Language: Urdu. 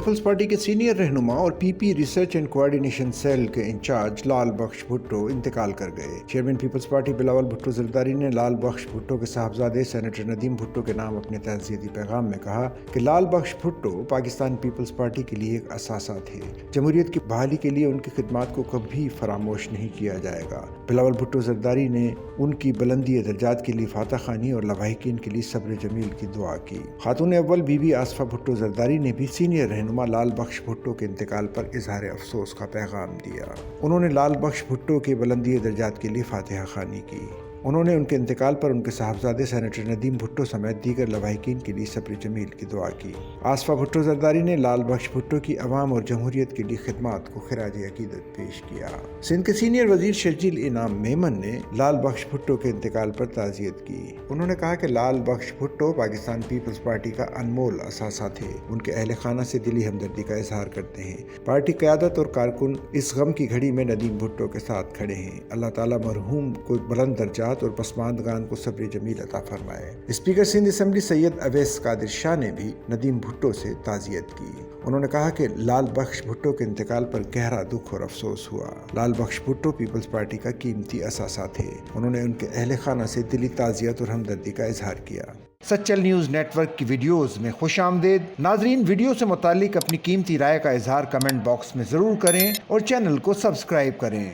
پیپلز پارٹی کے سینئر رہنما اور P P research and coordination cell کے انچارج لال بخش بھٹو انتقال کر گئے۔ Chairman Peoples Party Bilawal Bhutto Zardari نے لال بخش بھٹو کے صاحبزادے سینیٹر ندیم بھٹو کے نام اپنے تعزیتی پیغام میں کہا کہ لال بخش بھٹو پاکستان پیپلز پارٹی کے لیے ایک اثاثہ تھے۔ جمہوریت کی بحالی کے لیے ان کی خدمات کو کبھی فراموش نہیں کیا جائے گا۔ بلاول بھٹو زرداری نے ان کی بلندی درجات کے لیے فاتح خوانی اور لواحقین کے لیے صبر جمیل کی دعا کی۔ خاتون اول بی بی آصفہ بھٹو زرداری نے بھی سینئر رہنما لال بخش بھٹو کے انتقال پر اظہار افسوس کا پیغام دیا۔ انہوں نے لال بخش بھٹو کے بلندی درجات کے لیے فاتحہ خوانی کی۔ انہوں نے ان کے انتقال پر ان کے صاحبزادے سینیٹر ندیم بھٹو سمیت دیگر لواحقین کے لیے صبر جمیل کی دعا کی۔ آصفہ بھٹو زرداری نے لال بخش بھٹو کی عوام اور جمہوریت کے لیے خدمات کو خراج عقیدت پیش کیا۔ سندھ کے سینئر وزیر شرجیل انعام میمن نے لال بخش بھٹو کے انتقال پر تعزیت کی۔ انہوں نے کہا کہ لال بخش بھٹو پاکستان پیپلز پارٹی کا انمول اثاثہ تھے۔ ان کے اہل خانہ سے دلی ہمدردی کا اظہار کرتے ہیں۔ پارٹی قیادت اور کارکن اس غم کی گھڑی میں ندیم بھٹو کے ساتھ کھڑے ہیں۔ اللہ تعالیٰ مرحوم کو بلند درجات اور پسماندگان کو صبر جمیل عطا فرمائے۔ اسپیکر سندھ اسمبلی سید اویس قادر شاہ نے بھی ندیم بھٹو سے تعزیت کی۔ انہوں نے کہا کہ لال بخش بھٹو کے انتقال پر گہرا دکھ اور افسوس ہوا۔ لال بخش بھٹو پیپلز پارٹی کا قیمتی اثاثہ تھے۔ انہوں نے ان کے اہل خانہ سے دلی تعزیت اور ہمدردی کا اظہار کیا۔ سچل نیوز نیٹ ورک کی ویڈیوز میں خوش آمدید۔ ناظرین، ویڈیو سے متعلق اپنی قیمتی رائے کا اظہار کمنٹ باکس میں ضرور کریں اور چینل کو سبسکرائب کریں۔